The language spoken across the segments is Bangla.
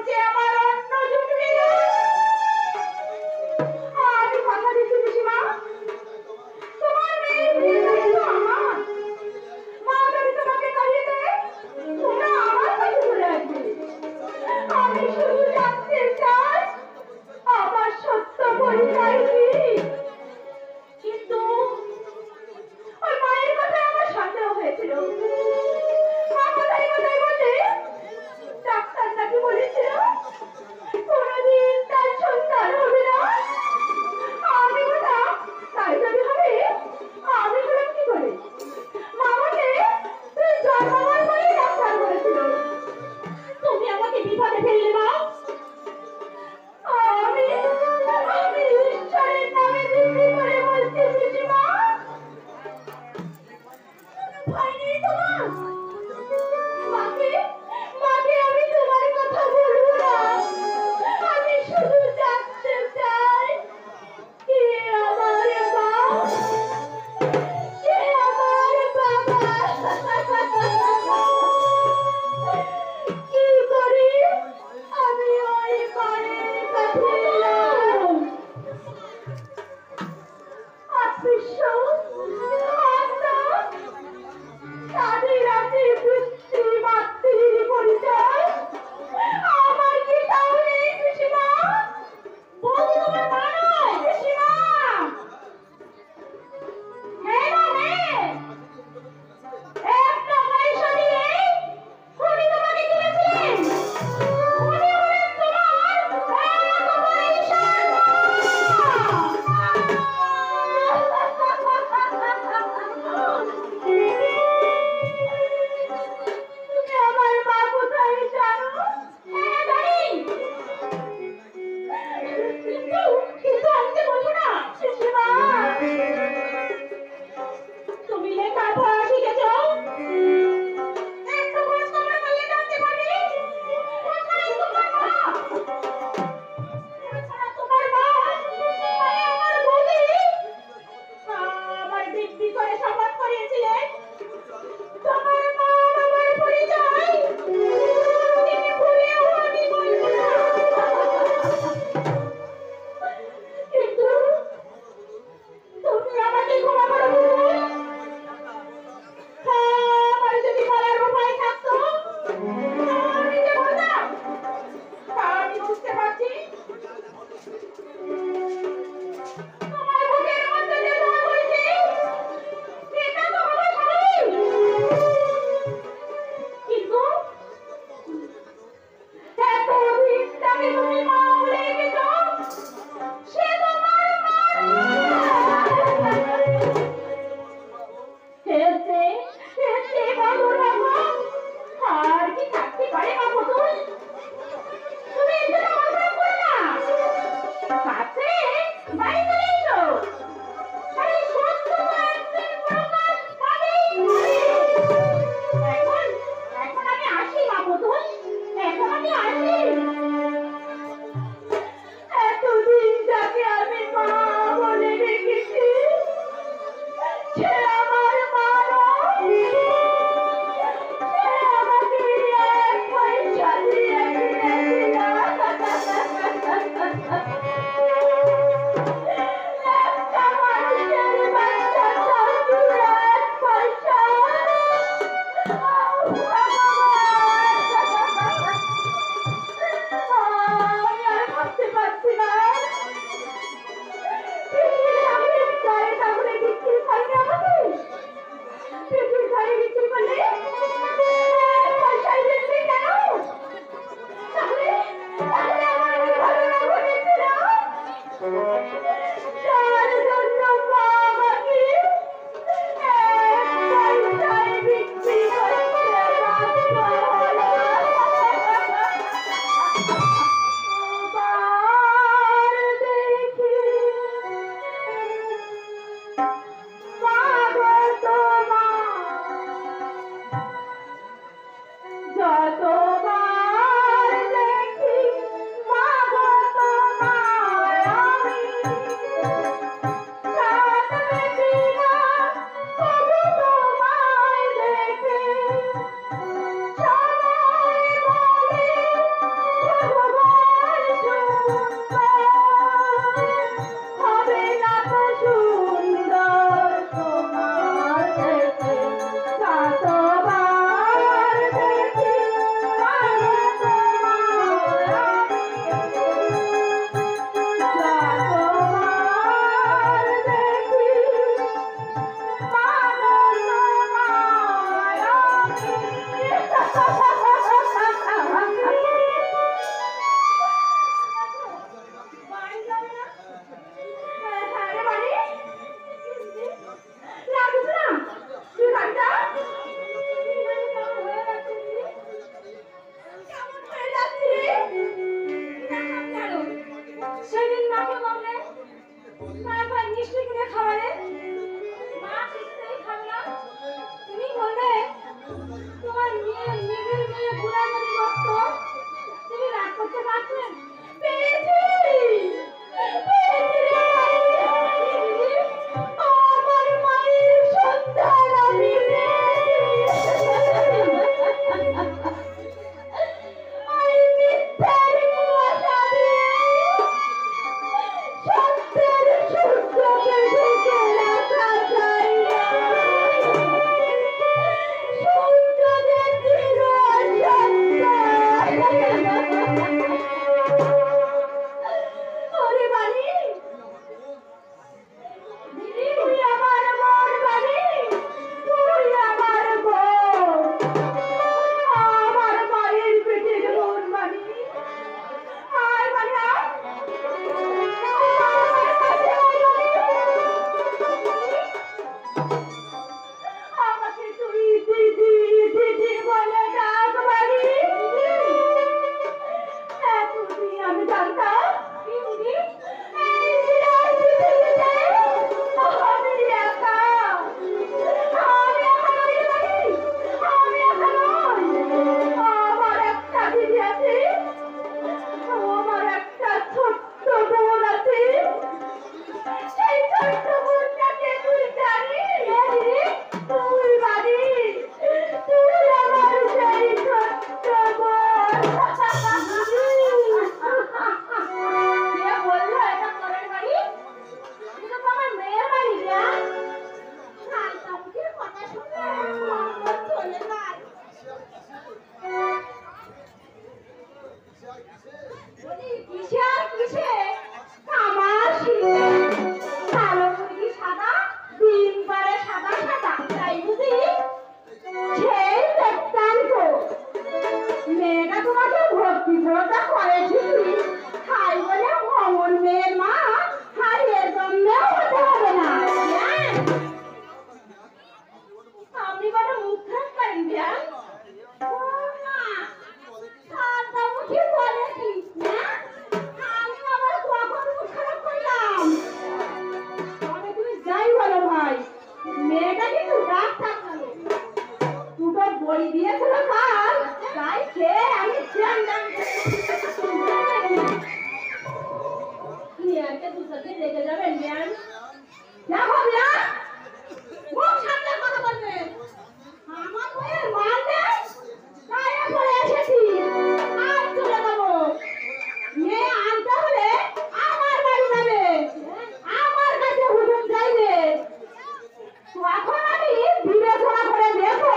যে আমার অন্য জুটবে না। আমি কথা দিচ্ছি পিসিমা, তোমার মেয়ের বিয়ে কিন্তু আমার। মা যদি তোমাকে তাড়িয়ে দেয়, তোমরা আমার কাছে চলে আসবে। আমি শুধু জানতে চাই আমার সত্য পরিচয় কি। কিন্তু ওই মায়ের কথায় আমার সন্দেহ হয়েছিল। মা কোথায় কোথায় বলে ডাক্তার নাকি বলেছিল কোনদিন তার সন্তান হবে না। আমি বললাম তাই যদি হবে আমি হলাম কি করে। মা বলে তুই জন্মাবার পরে ডাক্তার বলেছিল। তুমি আমাকে বিপদে ফেললে মা। আমি আমি ঈশ্বরের নামে বিক্রি করে বলছি পিসিমা, ভয় নেই তোমার। মাকে মাকে আমি তোমার কথা বলবো না। আমি শুধু জানতে চাই কে আমার মা, কে আমার বাবা। কি করি আমি ওই মায়ের কাছে এলাম। অদৃশ্য আত্মা তাদের আছে পিতৃ মাতৃর পরিচয়। আমার কি তাও নেই পিসিমা? বৌদি তোমার মা নয় পিসিমা। হ্যাঁ না হ্যাঁ, একটা পয়সা দিয়ে উনি তোমাকে কিনেছিলেন। উনি হলেন তোমার এক পয়সার মা। তুমি আমার মা কোথায় জানো? হ্যাঁ জানি, কিন্তু কিন্তু আমি যে বলবো না পিসিমা। তুমি লেখাপড়া শিখেছ, একটু খোঁজ খবর করলে জানতে পারবে কোথায় তোমার মা। এছাড়া তোমার মা মানে আমার বৌদি আমার বিক্রি করে শপথ করিয়েছিলেন তোমার মা বাবার পরিচয় তিনি ভুলেও আমি বলবো না। কিন্তু তুমি আমাকে ক্ষমা করো বুবুল। আমার যদি বলার উপায় থাকতো আমি যে বলতাম। আমি বুঝতে পারছি তোমার বুকের মধ্যে যে ধোঁয়া হয়েছে এটা তো হওয়া স্বাভাবিক। কিন্তু এতদিন তাকে তুমি মা বলে রেখেছ, সে তোমার মা নয়। হেসে হেসে বাবুর বাবা আর কি থাকতে পারে মা পুতুল। তুমি এর জন্য মন খারাপ করো না। কাছে বাড়ি চলে এসো। আরে সত্য তো একদিন প্রকাশ পাবেই। এখন এখন আমি আসি মা পুতুল, এখন আমি আসি। এতদিন যাকে আমি মা বলে রেখেছি সে আমার মা নয়। সে আমাকে এক পয়সা দিয়ে কিনেছিল। বলি কিসে আর কিসে আমার শীতে কালো মুরগি সাদা ডিম পারে সাদা সাদা তাই বুঝি সেই দেখতাম তো মেয়েটা তোমাকে ভর্তি ভরতা করেছি তাই বলে অমন মেয়ের মা আর এর জন্যেও হতে হবে না আপনি বড় মুখ খারাপ করেন বিয়ান মুখে বলে কি আমি আবার কখন মুখ খারাপ করলাম তবে তুমি যাই বলো ভাই মেয়েটা কিন্তু ডাক্তার ভালো দুটো বড়ি দিয়েছিল কাল তাই খেয়ে আমি দুসাথে রেখে যাবেন বিয়ান দেখো বিয়ান মুখ সামনে কথা বলবেন আমার বইয়ের মান নেই তাই পরে এসেছি আর চলে যাবো মেয়ে আনতে হলে আমার বাড়ি যাবে আমার কাছে হুজুর যাইবে তখন আমি বিবেচনা করে দেখো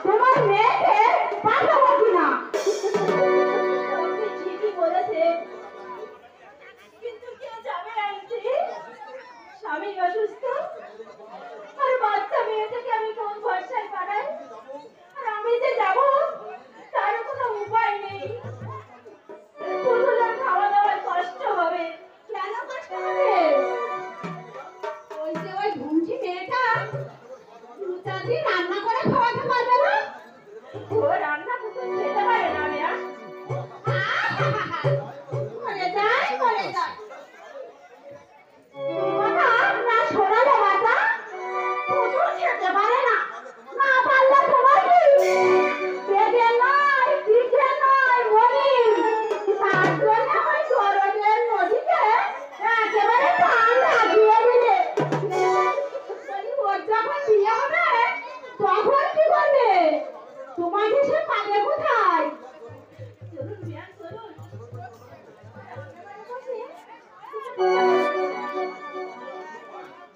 তোমার মেয়েকে পাঠাবো কিনা ঠিকই বলেছে কিন্তু কে যাবে আনতে স্বামী অসুস্থ আর বাচ্চা মেয়েটাকে আমি কোন ভরসায় পাঠাই আর আমি যে যাব তার কোনো উপায় নেই পুরোটা খাওয়া দাওয়ার কষ্ট হবে কেন কষ্ট হবে ওই যে ওই ঘুমছি মেয়েটা দু চার দিন রান্না করে খাওয়াতে পারবে না ও রান্না পুতুল খেতে পারে না মেয়া মরে যায় কথা না শোনালে মাতা পুতুল খেতে পারে না না পারলে তোমার কি পেটে নয় পিঠে নয় মরিম তার জন্য ওই দরদের নদীতে একেবারে প্রাণ লাগিয়ে দিলে ওর যখন বিয়ে হবে তখন কি করবে তোমাকে সে পাবে কোথায় চলুন বিয়ান চলুন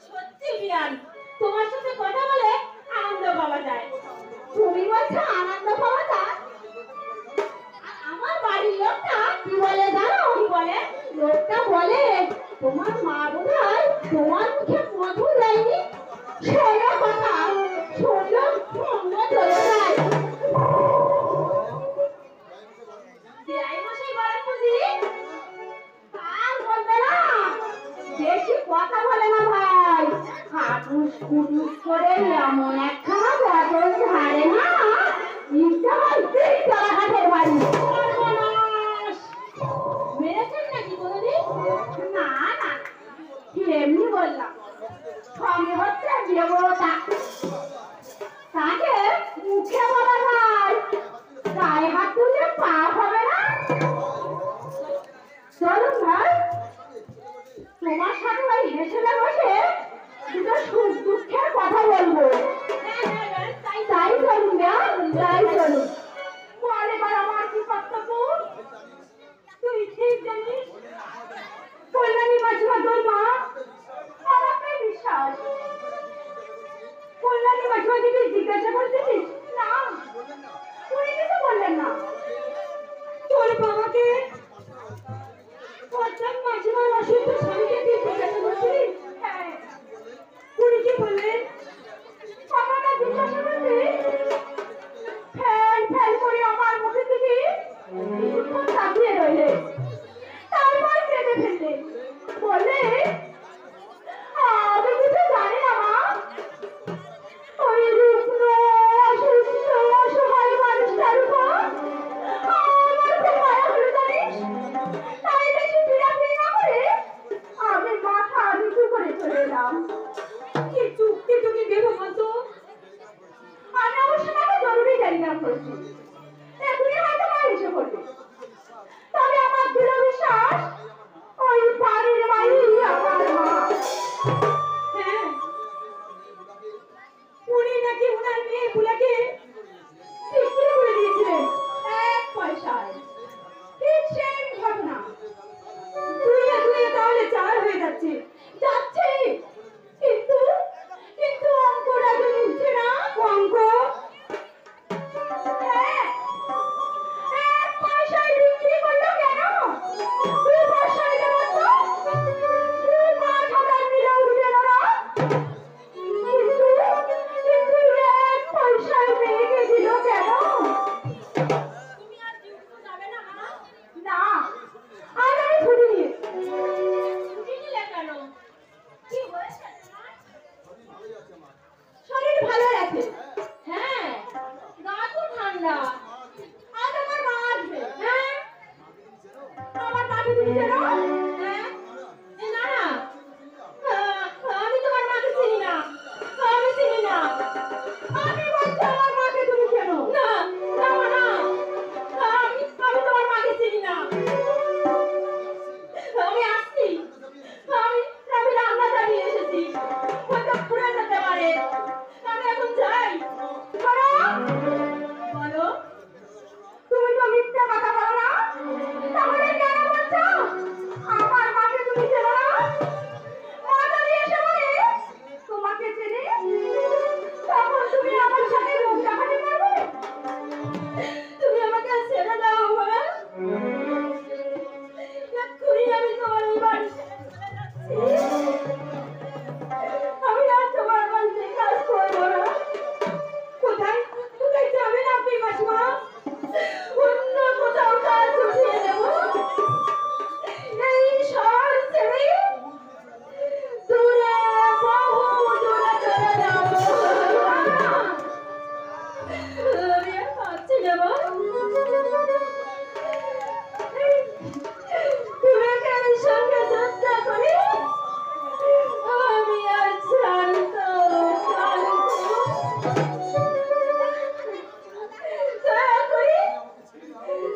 সত্যি বিয়ান তোমার সাথে কথা বলে আনন্দ পাওয়া যায় তুমি বলছো আনন্দ পাওয়া যায় আর আমার বাড়ির লোকটা কি বলে জানো কি বলে লোকটা বলে তোমার মা বোধহয় তোমার মুখে মধু দেয়নি শোনো কথা শোনো সঙ্গ চলে যায় বিয়াই মশাই বলেন বুঝি আর বলবে না বেশি কথা বলে না ভাই কাটুস কুটুস করে এমন একখানা বদল ধারে না ইচ্ছা হয় তিনতলা কাঠের বাড়ি মেরেছেন নাকি কোনোদিন না না এমনি বললাম সঙ্গে হচ্ছে দেবতা তাকে মুখে বলা যায় গায়ে হাত তুললে পাপ হবে না চলুন ভাই তোমার সাথে ওই হেসেলে বসে দুটো সুখ দুঃখের কথা বলবো তাই চলুন তাই চলুন বলে বার আমার কি কর্তব্য তুই ঠিক জানিস কল্যাণী মাসিমা তোর মা আমাকে বিশ্বাস কল্যাণী মাসিমা দিদি জিজ্ঞাসা করতেছিস না উনি কিছু বললেন না তোর বাবাকে মাসিমার অসুস্থ স্বামীকে দিয়ে জিজ্ঞাসা করছিস হ্যাঁ উনি তুমি চেনো? না না, আমি তোমার মাকে চিনি না, আমি চিনি না। আমি বলছি আমার মাকে তুমি চেনো? না না মা, না, আমি তোমার মাকে চিনি না। আমি আসছি, আমি রান্না চালিয়ে এসেছি, হয়তো পুড়ে যেতে পারে। আমি এখন যাই। বলো, বলো। তুমি তো মিথ্যা কথা বলো না, তাহলে কেন বলছো আমার মাকে তুমি চেনো না? মা যদি এসে বলে তোমাকে চেনে, তখন তুমি আমার সাথে মুখ দেখাতে পারবে? তুমি আমাকে ছেড়ে দাও মা, এক্ষুনি আমি তোমার এই বাড়ি ছেড়ে চলে যাচ্ছি। আমি আর তোমার বাড়িতে কাজ করবো না। কোথায় কোথায় যাবেন আপনি মাসিমা? অন্য কোথাও কাজ উঠিয়ে দেব। এই শহর ছেড়ে দূরে, বহু দূরে চলে যাব। আমি আর পাচ্ছি না মা। তোমাকে সঙ্গে যাত্রা করি, আমি আর শান্ত দয়া করি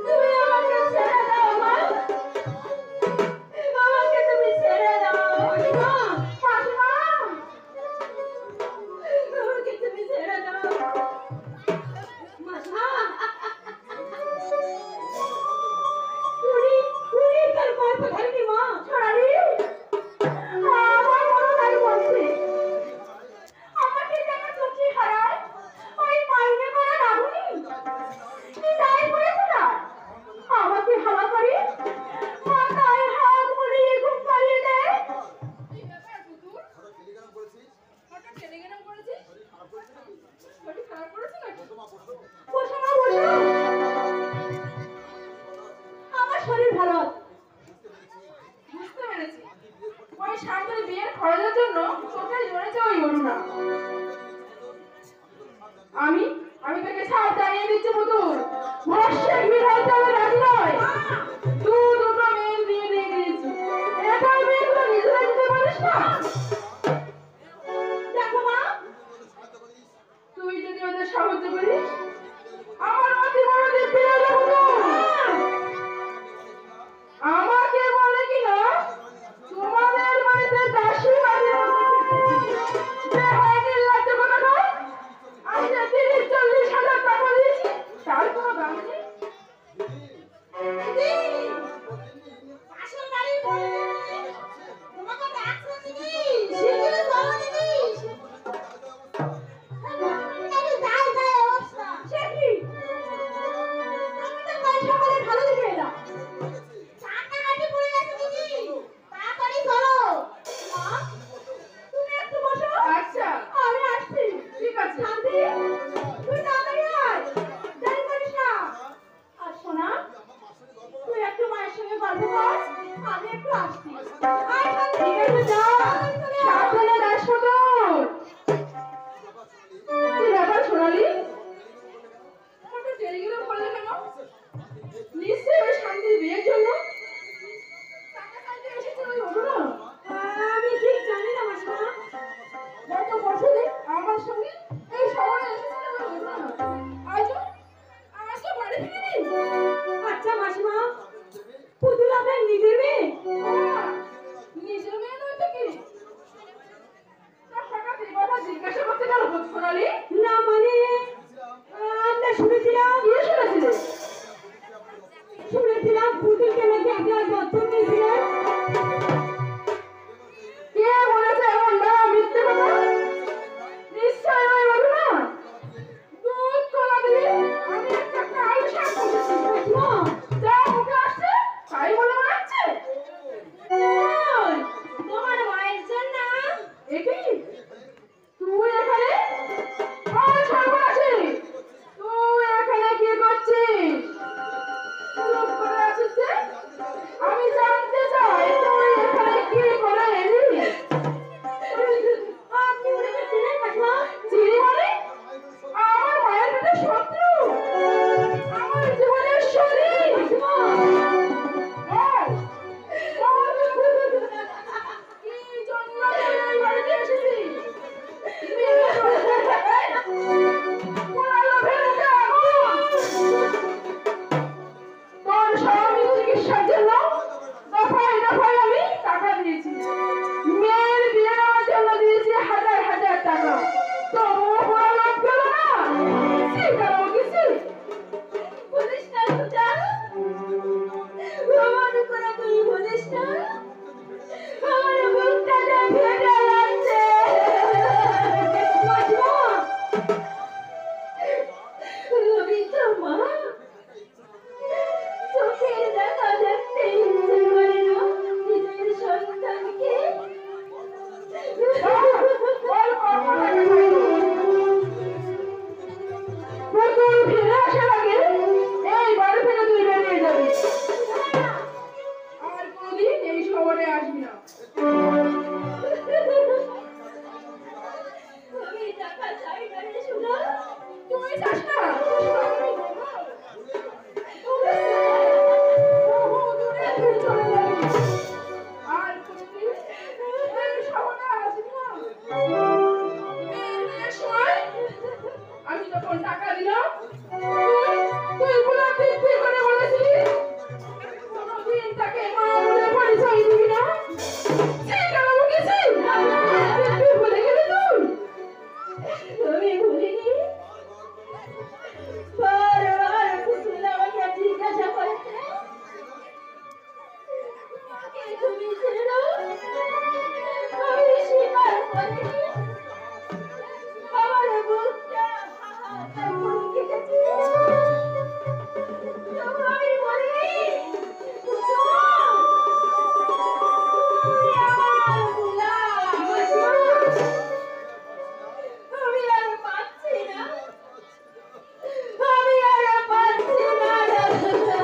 তুমি আমাকে ছেড়ে দাও মা, আমাকে তুমি ছেড়ে দাও মা, মাসিমা, আমাকে তুমি ছেড়ে দাও। মাসিমা, উনি উনি তার গল্প ধরেনি মা, ছড়ালি আমার মনে তাই বলছে। আমাকে যেন চোখে হারায় ওই মাইনে করা রাগুনি, কি তাই বলেছে না? আমাকে হাওয়া করে মাথায় হাত বুলিয়ে ঘুম পাড়িয়ে দেয়। এই ব্যাপার পুতুল, হঠাৎ টেলিগ্রাম করেছিস? শরীর খারাপ করেছে নাকি? বসো মা, বসো। আমার শরীর ভালো আছে। বুঝতে পেরেছি, ওই শান্তর বিয়ের খরচের জন্য তোকে জড়েছে ওই অরুণা। আমি আমি তোকে সাপ জানিয়ে দিচ্ছি পুতুল, ভরসের বিড়ালটা আমি রাজি নয়। দুটো মেয়ের বিয়ে দিয়ে দিয়েছি, এবার মেয়েগুলো নিজেরা দিতে পারিস না। দেখো মা, তুই যদি ওদের সাহায্য করিস, আমার মাকে বড়দের ফিরে যাবো তো। আমাকে বলে কিনা তোমাদের বাড়িতে দাসী বাড়ির মধ্যে থেকেছি, যে হয়নি লাগছে কোথাও। আমি যে 30-40 হাজার টাকা দিয়েছি, তার কোনো দাম নেই। পাশের বাড়ির বউয়ের তোমাকে ডাকছে দিদি, শিগগিরই চলো দিদি। আমি যাই যাই অবস্থা। সে কি? আমাদের বাড়ি সকালে ভালো দিকে এলাম। রান্নাঘাটে পড়ে গেছে দিদি, তাড়াতাড়ি চলো। মা, তুমি একটু বসো। আচ্ছা, আমি আসছি। ঠিক আছে। শান্তি, তুই তাড়াতাড়ি আয়, দেরি করিস না। আর শোনা, তুই একটু মায়ের সঙ্গে গল্প কর, আমি একটু আসছি। আয় শান্তি। ঠিক আছে, যা। সাবধানে যাস পুতুল। কি ব্যাপার সোনালি, হঠাৎ টেলিগ্রাম করলে কেন? নিশ্চয়ই ওই শান্তির বিয়ের জন্য টাকা চাইতে এসেছে ওই অরুণা। আমি ঠিক জানি না মাসিমা। গত বছরে আমার সঙ্গে এই শহরে এসেছিল ওই অরুণা, আজও বাড়ি ফিরেনি। আচ্ছা মাসিমা, পুতুল আপনার নিজের মেয়ে? হ্যাঁ, নিজের মেয়ে নয় তো কি? আমার বুকটা হাহাকার করে কেটেছে। তবু আমি বলি, তুই আমার গোলাম। আমি আর পাচ্ছি না, আমি আর পাচ্ছি না।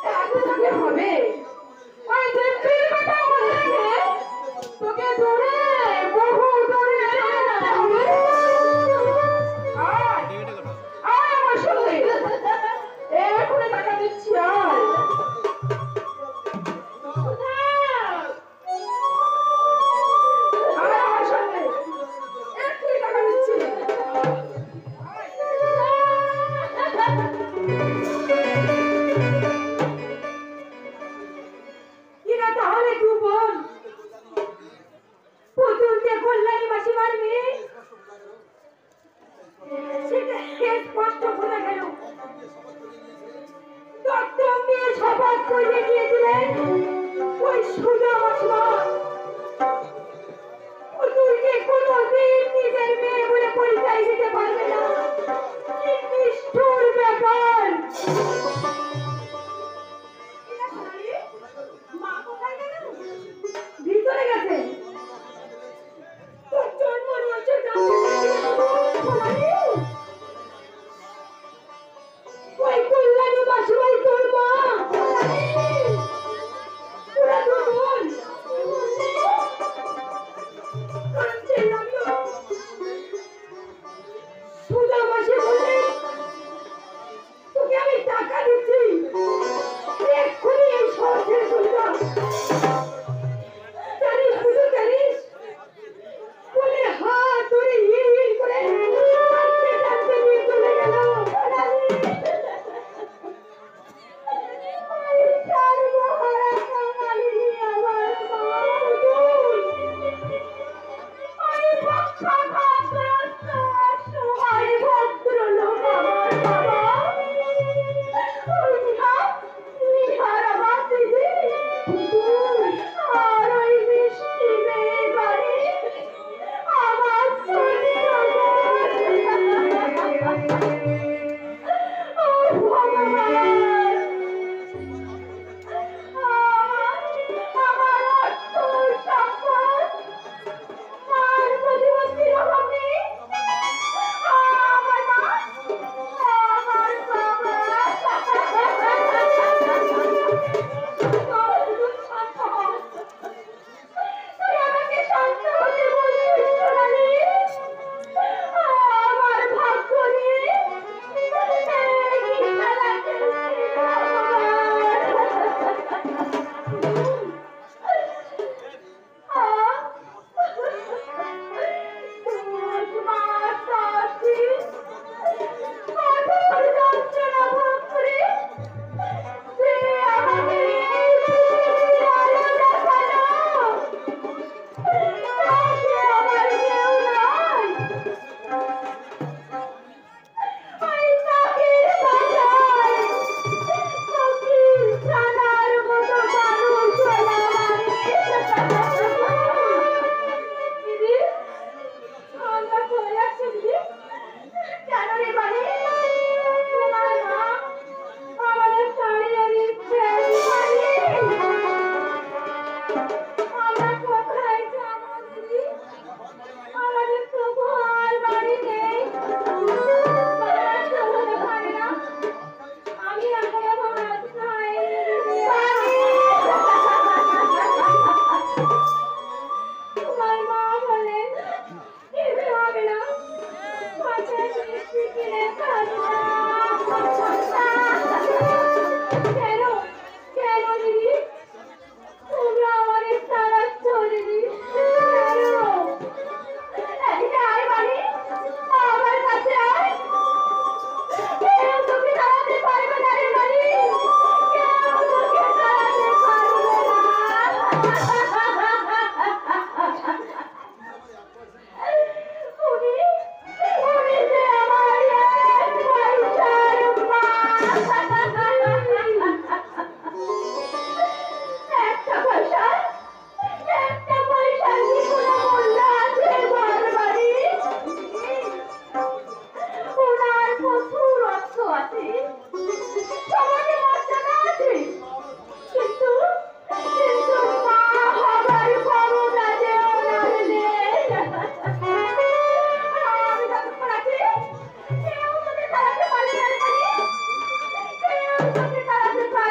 তাকে হবে ওই দেবীর কথা মনে রেখে তোকে দূরে বহু দূরে যেতে হবে। আয় আয় আমার সঙ্গে, এখনই টাকা দিচ্ছি। আয় আয় আমার সঙ্গে, এখনই টাকা দিচ্ছি। কিনা তাহলে তুই বল, পুতুলকে কল্যাণী মাসিমার মেয়ে? সেটা স্পষ্ট বোঝা গেল। দত্তক নিয়ে শপথ করে গিয়েছিলেন ওই সুজা মাসিমা। পুতুলকে কোনোদিন নিজের মেয়ে বলে পরিচয় দিতে পারবে না। কি নিষ্ঠুর ব্যাপার! মা কোথায় গেল? ভিতরে গেছে। তোর জন্ম রয়েছে ওই কল্যাণী মাসিমাই তোর মা। ওরা তোর বোন।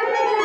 বাড়িতে